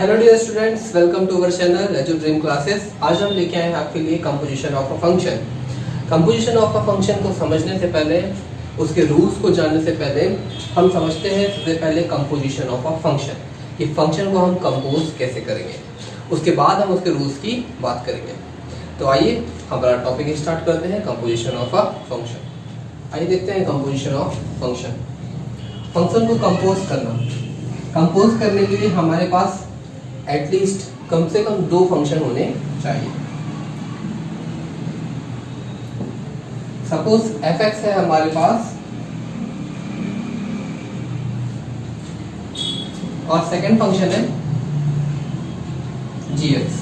Hello dear students, welcome to our channel Edu Dream classes. आज हम लेके आए हैं आपके लिए composition of a function. Composition of a function को समझने से पहले, उसके रूल्स को जानने से पहले हम समझते हैं सबसे पहले कंपोजिशन ऑफ अ फंक्शन, कि फंक्शन को हम कंपोज कैसे करेंगे। उसके बाद हम उसके रूल्स की बात करेंगे। तो आइए हमारा टॉपिक स्टार्ट करते हैं, कंपोजिशन ऑफ अ फंक्शन। आइए देखते हैं कंपोजिशन ऑफ फंक्शन। फंक्शन को कंपोज करना, कंपोज करने के लिए हमारे पास एटलीस्ट कम से कम दो फंक्शन होने चाहिए। सपोज f(x) है हमारे पास और सेकंड फंक्शन है g(x)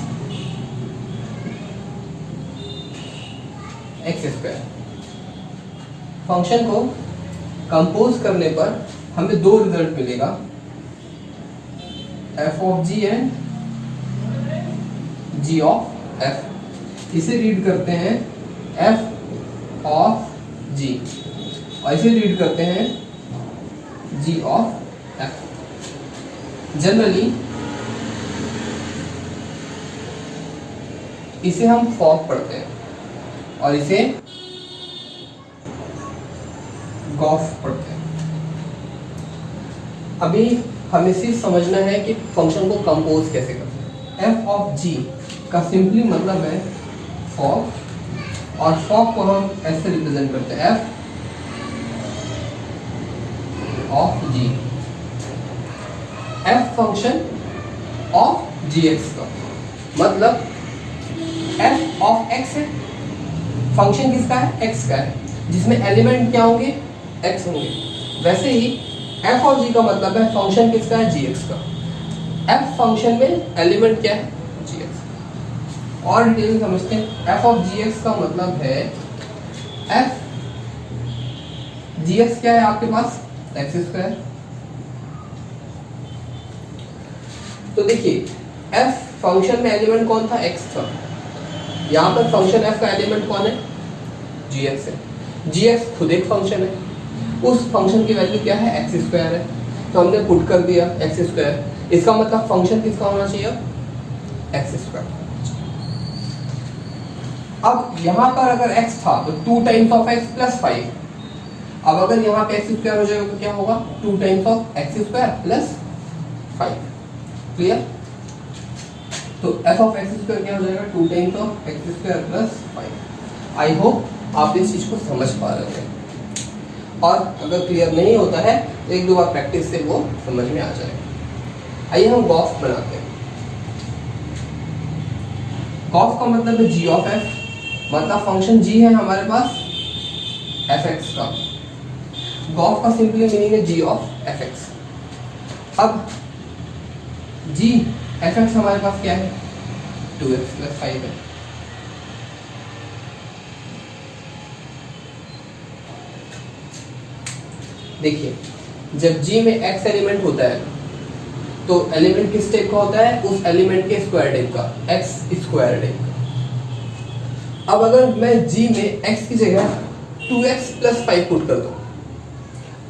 x²। फंक्शन को कंपोज करने पर हमें दो रिजल्ट मिलेगा, f of g and g of f। इसे रीड करते हैं f of g और इसे रीड करते हैं g of f। जनरली इसे हम फॉग पढ़ते हैं और इसे गॉफ पढ़ते हैं। अभी हमें सिर्फ समझना है कि फंक्शन को कंपोज कैसे करते हैं। f of g का सिंपली मतलब है फॉग, और फॉग को हम ऐसे रिप्रेजेंट करते हैं f of g, f function of gx का मतलब f of x है, फंक्शन किसका है, x का है, जिसमें एलिमेंट क्या होंगे, x होंगे। वैसे ही f of g का मतलब है फंक्शन किसका है, gx का। f फंक्शन में एलिमेंट क्या है, gx। और डिटेल समझते हैं। f of gx का मतलब है f gx क्या है आपके पास, x²। तो देखिए f फंक्शन में एलिमेंट कौन था, x था। यहाँ पर फंक्शन f का एलिमेंट कौन है, gx है। gx खुद एक फंक्शन है, उस फंक्शन की वैल्यू क्या है, x² है। तो हमने पुट कर दिया x²। इसका मतलब फंक्शन किसका होना चाहिए, x²। अब यहाँ पर अगर x था तो 2 टाइम्स ऑफ x प्लस 5। अब अगर यहाँ पे x² हो जाएगा तो क्या होगा, 2 times of x² plus 5। Clear. तो f ऑफ x² क्या हो जाएगा, 2 times of x² plus 5। I hope आप इस चीज को समझ पा रहे हैं, और अगर क्लियर नहीं होता है तो एक दो बार प्रैक्टिस से वो समझ में आ जाएगा। आइए हम गॉफ बनाते हैं। गॉफ का मतलब है g of f, मतलब फंक्शन g है हमारे पास f(x) का। गॉफ का सिंपली मीनिंग है g of f(x). अब g f(x) हमारे पास क्या है, 2x प्लस 5 है। देखिए जब g में x एलिमेंट होता है तो एलिमेंट किस टाइप का होता है, उस एलिमेंट के स्क्वायर टाइप का, x² टाइप का। अब अगर मैं g में x की जगह 2x प्लस 5 पुट कर दूं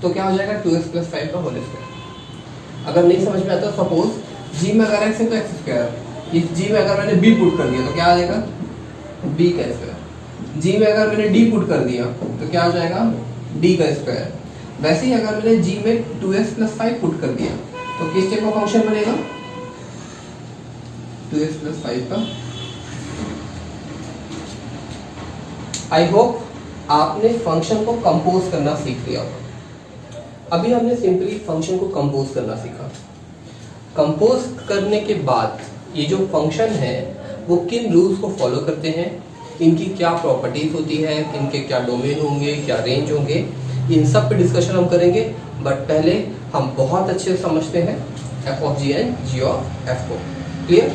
तो क्या हो जाएगा, 2x प्लस 5 का होल स्क्वायर। अगर नहीं समझ में आता, सपोज g में अगर x है तो x², इस g में अगर मैंने b पुट कर दिया तो क्या आ जाएगा, b का स्क्वायर। g में अगर मैंने d पुट कर दिया तो क्या हो जाएगा, d का स्क्वायर। वैसे ही अगर मैंने g में 2x प्लस 5 पुट कर दिया तो किस टाइप का फंक्शन बनेगा, 2x प्लस 5 का। आई होप आपने फंक्शन को कंपोज करना सीख लिया होगा। अभी हमने सिंपली फंक्शन को कंपोज करना सीखा। कंपोज करने के बाद ये जो फंक्शन है वो किन रूल्स को फॉलो करते हैं, इनकी क्या प्रॉपर्टीज होती है, इनके क्या डोमेन होंगे, क्या रेंज होंगे, इन सब पे डिस्कशन हम करेंगे। बट पहले हम बहुत अच्छे से समझते हैं f of g and g of f को। क्लियर।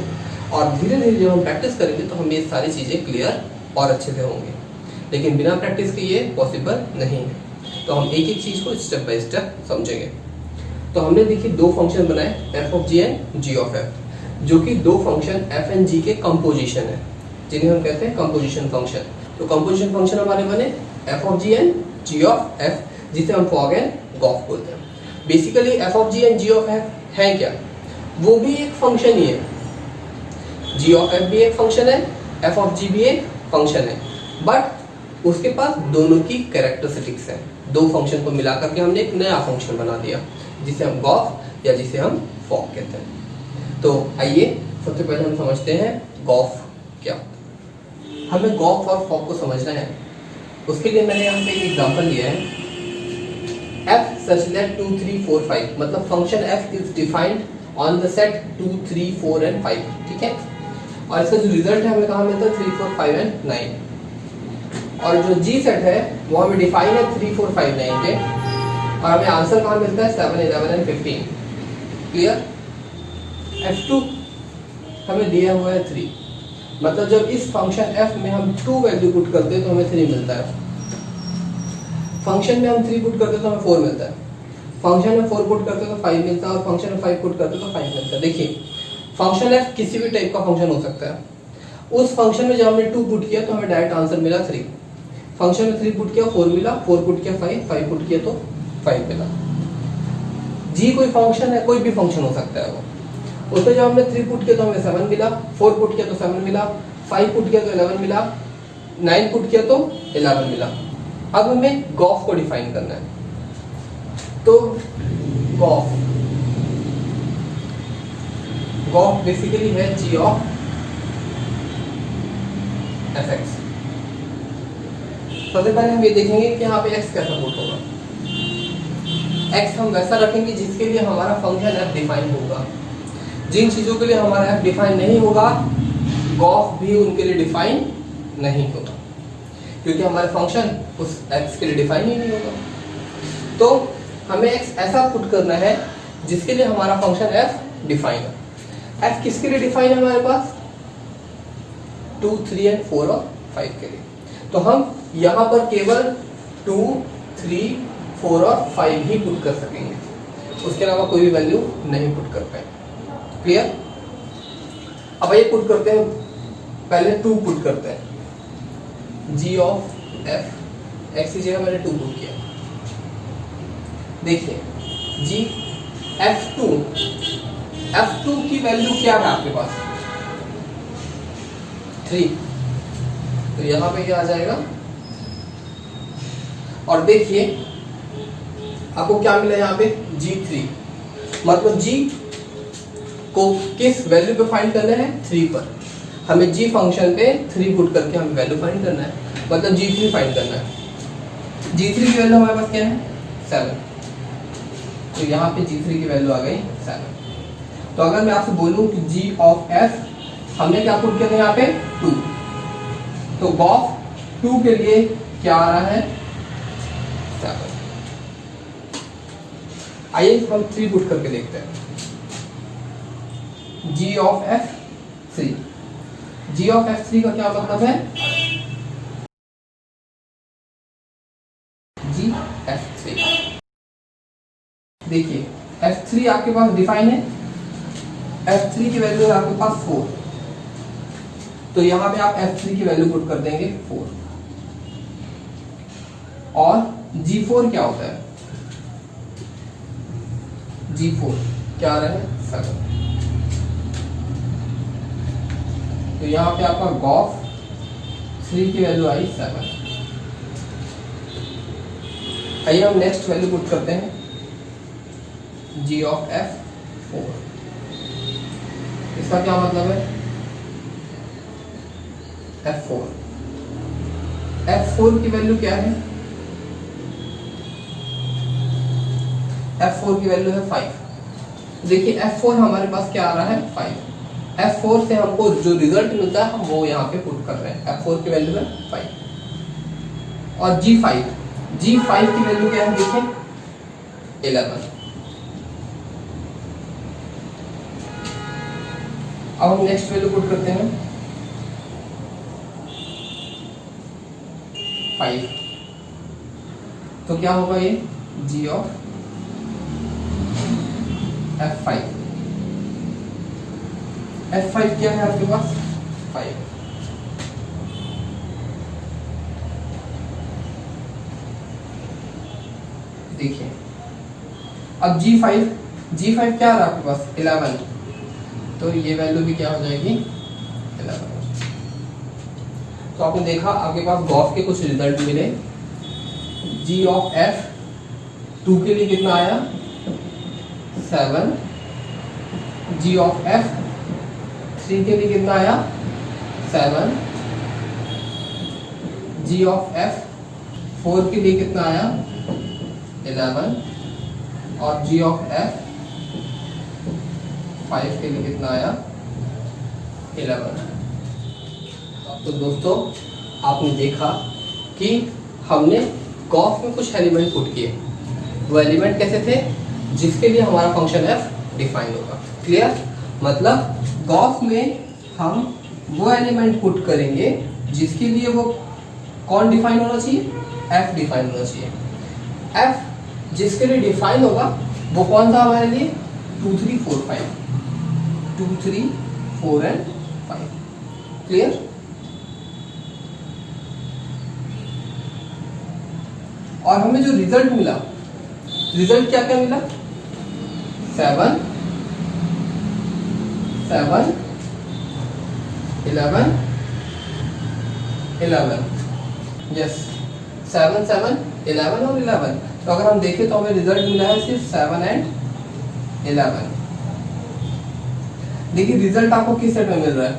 और धीरे धीरे जब हम प्रैक्टिस करेंगे तो हम ये सारी चीज़ें क्लियर और अच्छे से होंगे, लेकिन बिना प्रैक्टिस के ये पॉसिबल नहीं है। तो हम एक एक चीज़ को स्टेप बाय स्टेप समझेंगे। तो हमने देखिए दो फंक्शन बनाए, f of g and g of f, जो कि दो फंक्शन f एंड g के कंपोजिशन है, जिन्हें हम कहते हैं कंपोजिशन फंक्शन। तो कंपोजिशन फंक्शन हमारे बने f of g and g of f, जिसे हम फॉग एंड गॉफ बोलते हैं। Basically f of g and g of f है क्या, वो भी एक फंक्शन ही है, जी ऑफ एफ भी एक फंक्शन है, एफ ऑफ जी भी एक फंक्शन है, बट उसके पास दोनों की कैरेक्टरिस्टिक्स है। दो फंक्शन को मिला करके हमने एक नया फंक्शन बना दिया जिसे हम गॉफ या जिसे हम फॉक कहते हैं। तो आइए सबसे पहले हम समझते हैं गॉफ क्या। हमें गॉफ और फॉक को समझना है, उसके लिए मैंने यहाँ पे एक एग्जांपल लिया है, f such that 2 3 4 5, मतलब function f is defined on the set 2 3 4 and 5, ठीक है। और इसका जो रिजल्ट है हमें कहाँ मिलता है 3 4 5 एंड 9, और जो g सेट है वो हमें डिफाइन है 3 4 5 9 के, और हमें आंसर कहाँ मिलता है 7 11 एंड 15। क्लियर। f2 हमें दिया हुआ है 3, मतलब जब इस फंक्शन f में हम 2 वैल्यू पुट करते हैं तो हमें 3 मिलता है, फंक्शन में हम 3 पुट करते हैं तो हमें 4 मिलता है, फंक्शन में 4 पुट करते हैं तो 5 मिलता है, और फंक्शन में 5 पुट करते हैं तो 5 मिलता है। देखिए फंक्शन f किसी भी टाइप का फंक्शन हो सकता है, उस फंक्शन में जब हमने 2 पुट किया तो हमें डायरेक्ट आंसर मिला 3, फंक्शन में 3 पुट किया 4 मिला, 4 पुट किया 5, 5 पुट किया तो 5 मिला। g कोई फंक्शन है, कोई भी फंक्शन हो सकता है वो, उसमें जब हमने 3 पुट किया तो हमें 7 मिला, 4 पुट किया तो 7 मिला, 5 पुट किया तो 11 मिला, 9 पुट किया तो 11 मिला। अब हमें गॉफ को डिफाइन करना है, तो गॉफ बेसिकली है g ऑफ fx। सबसे पहले हम ये देखेंगे कि यहाँ पे x कैसा पुट होगा। x हम वैसा रखेंगे जिसके लिए हमारा फंक्शन f डिफाइन होगा, जिन चीजों के लिए हमारा f डिफाइन नहीं होगा गॉफ भी उनके लिए डिफाइन नहीं होगा, क्योंकि हमारे फंक्शन उस x के लिए डिफाइन ही नहीं होगा। तो हमें x ऐसा पुट करना है जिसके लिए हमारा फंक्शन f डिफाइन है। f किसके लिए डिफाइन है हमारे पास 2 3 एंड 4 और 5 के लिए, तो हम यहाँ पर केवल 2 3 4 और 5 ही पुट कर सकेंगे, उसके अलावा कोई भी वैल्यू नहीं पुट कर पाएंगे। क्लियर। अब ये पुट करते हैं, पहले 2 पुट करते हैं, g ऑफ f, x की जगह मैंने 2 पुट किया। देखिए g f2 की वैल्यू क्या है आपके पास 3, तो यहां पे क्या आ जाएगा, और देखिए आपको क्या मिला यहाँ पे g3, मतलब g को किस वैल्यू पे फाइंड करना है 3 पर, हमें g फंक्शन पे 3 पुट करके हमें वैल्यू फाइंड करना है, मतलब g3 फाइंड करना है। g3 की वैल्यू हमारे पास क्या है 7, तो यहाँ पे g3 की वैल्यू आ गई 7। तो अगर मैं आपसे बोलूं कि g ऑफ f हमने क्या पुट किया था यहाँ पे 2, तो गॉफ 2 के लिए क्या आ रहा है 7। आइए हम 3 पुट करके देखते हैं, g of f3, g of f3 का क्या मतलब है g f3। देखिए f3 आपके पास डिफाइन है, f3 की वैल्यू है आपके पास 4, तो यहां पे आप f3 की वैल्यू पुट कर देंगे 4, और g4 क्या होता है, g4 क्या आ रहा है 7, तो यहां पे आपका गॉफ 3 की वैल्यू आई 7। आइए हम नेक्स्ट वैल्यू पुट करते हैं, g ऑफ f4, इसका क्या मतलब है f4 की वैल्यू क्या है, f4 की वैल्यू है 5। देखिए f4 हमारे पास क्या आ रहा है 5, f4 से हमको जो रिजल्ट मिलता है हम वो यहाँ पे पुट कर रहे हैं, f4 की वैल्यू है 5, और g5 की वैल्यू क्या है देखिए 11। अब हम नेक्स्ट वैल्यू पुट करते हैं 5, तो क्या होगा ये g ऑफ f5 क्या है आपके पास 5। देखिए अब g5 क्या आ रहा है आपके पास 11, तो ये वैल्यू भी क्या हो जाएगी 11। तो आपने देखा आपके पास गॉस के कुछ रिजल्ट मिले। जी ऑफ एफ 2 के लिए कितना आया 7, जी ऑफ एफ 3 के लिए कितना आया 7, जी ऑफ एफ 4 के लिए कितना आया 11 और जी ऑफ एफ 5 के लिए कितना आया 11। तो दोस्तों आपने देखा कि हमने गॉस में कुछ एलिमेंट पुट किए। वो एलिमेंट कैसे थे जिसके लिए हमारा फंक्शन एफ डिफाइन होगा। क्लियर? मतलब गॉस में हम वो एलिमेंट पुट करेंगे जिसके लिए वो कौन डिफाइन होना चाहिए, एफ डिफाइन होना चाहिए। एफ जिसके लिए डिफाइन होगा वो कौन सा हमारे लिए 2 3 4 5, 2 3 4 एंड 5। क्लियर? और हमें जो रिजल्ट मिला, रिजल्ट क्या क्या मिला 7 7 11 11। यस 7 7 11 और 11। तो अगर हम देखें तो हमें रिजल्ट मिला है सिर्फ 7 एंड 11। देखिए रिजल्ट आपको किस सेट में मिल रहा है,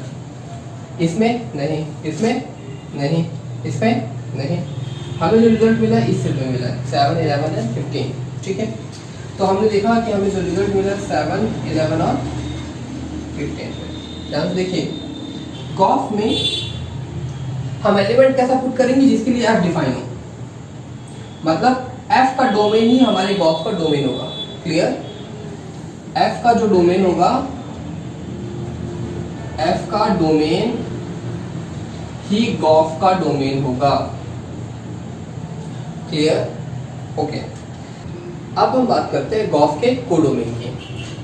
इसमें नहीं, इसमें नहीं, इसमें नहीं। हमें जो रिजल्ट मिला है इस सेट में मिला है 7 11 एंड 15। ठीक है? तो हमने देखा कि हमें जो रिजल्ट मिला है 7 11 और 15। ध्यान से देखिए गॉस में हम एलिमेंट कैसा पुट करेंगे जिसके लिए एफ डिफाइन हो। मतलब एफ का डोमेन ही हमारे गॉस का डोमेन होगा। क्लियर? एफ का जो डोमेन होगा, एफ का डोमेन ही गॉस का डोमेन होगा। क्लियर? ओके। अब हम बात करते हैं गॉस के कोडोमेन की।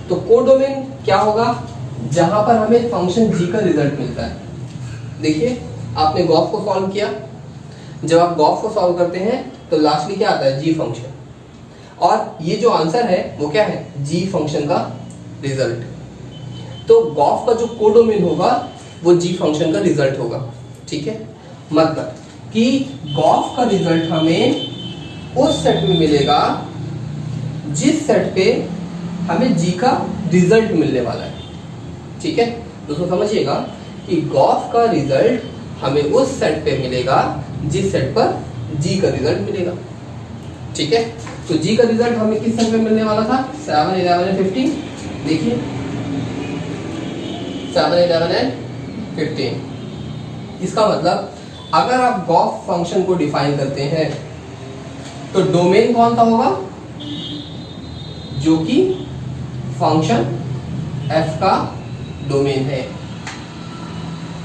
तो कोडोमेन क्या होगा, जहां पर हमें फंक्शन जी का रिजल्ट मिलता है। देखिए आपने गॉस को सॉल्व किया, जब आप गॉस को सॉल्व करते हैं तो लास्टली क्या आता है जी फंक्शन, और ये जो आंसर है वो क्या है जी फंक्शन का रिजल्ट। तो गॉस का जो कोडोमेन होगा वो जी फंक्शन का रिजल्ट होगा। ठीक है? मतलब कि गॉस का रिजल्ट हमें उस सेट में मिलेगा जिस सेट पे हमें जी का रिजल्ट मिलने वाला है। ठीक है दोस्तों, समझिएगा कि गॉस का रिजल्ट हमें उस सेट पे मिलेगा जिस सेट पर जी का रिजल्ट मिलेगा। ठीक है? तो जी का रिजल्ट हमें किस सेट में मिलने वाला था 7 11 एंड 15। देखिए 7 11 एंड 15। इसका मतलब अगर आप गॉस फंक्शन को डिफाइन करते हैं तो डोमेन कौन सा होगा, जो कि फंक्शन एफ का डोमेन है,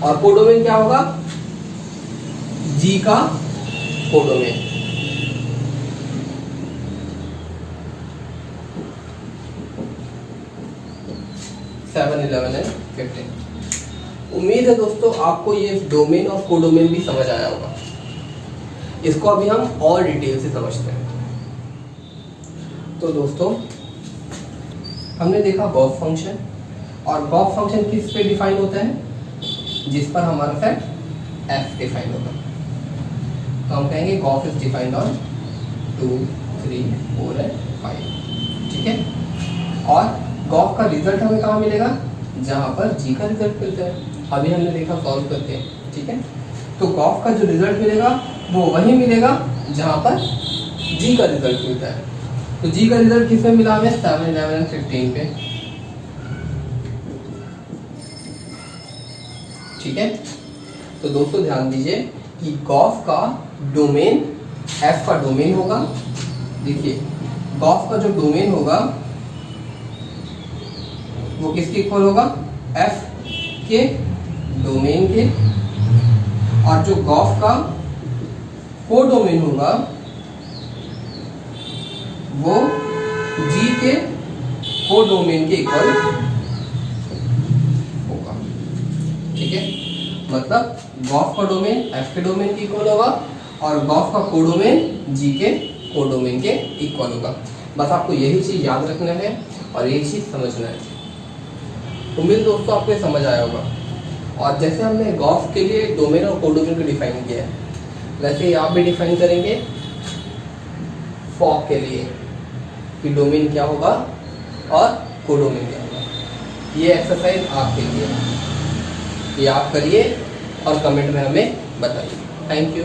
और कोडोमेन क्या होगा जी का कोडोमेन। Seven 11 and 15। उम्मीद है दोस्तों आपको ये डोमेन और कोडोमेन भी समझ आया होगा। इसको अभी हम और डिटेल से समझते हैं। तो दोस्तों हमने देखा गॉस फंक्शन, और गॉस फंक्शन किस पे डिफाइन होता है, जिस पर हमारा सेट एफ डिफाइन होगा। तो हम कहेंगे Gauss is defined on 2 3 4 and 5। ठीक है? और गॉस का रिजल्ट हमें कहाँ मिलेगा, जहां पर जी का रिजल्ट मिलता है। अभी हमने देखा सॉल्व करके। ठीक है? तो गॉस का जो रिजल्ट मिलेगा वो वही मिलेगा जहां पर जी का रिजल्ट मिलता है। तो जी का रिजल्ट किस में मिला हमें 7 11 एंड 15 पे। ठीक है? तो दोस्तों ध्यान दीजिए कि गॉस का डोमेन एफ का डोमेन होगा। देखिए गॉस का जो डोमेन होगा वो किसके इक्वल होगा, एफ के डोमेन के, और जो गॉस का कोडोमेन होगा वो जी के कोडोमेन के इक्वल होगा। ठीक है? मतलब गॉस का डोमेन एफ के डोमेन के इक्वल होगा और गॉस का कोडोमेन जी के कोडोमेन के इक्वल होगा। बस आपको यही चीज याद रखना है और यही चीज समझना है। उम्मीद दोस्तों आपको ये समझ आया होगा। और जैसे हमने गॉस के लिए डोमेन और कोडोमेन को डिफाइन किया है, वैसे आप भी डिफाइन करेंगे फॉग के लिए कि डोमेन क्या होगा और कोडोमेन क्या होगा। ये एक्सरसाइज आपके लिए है, ये आप करिए और कमेंट में हमें बताइए। Thank you.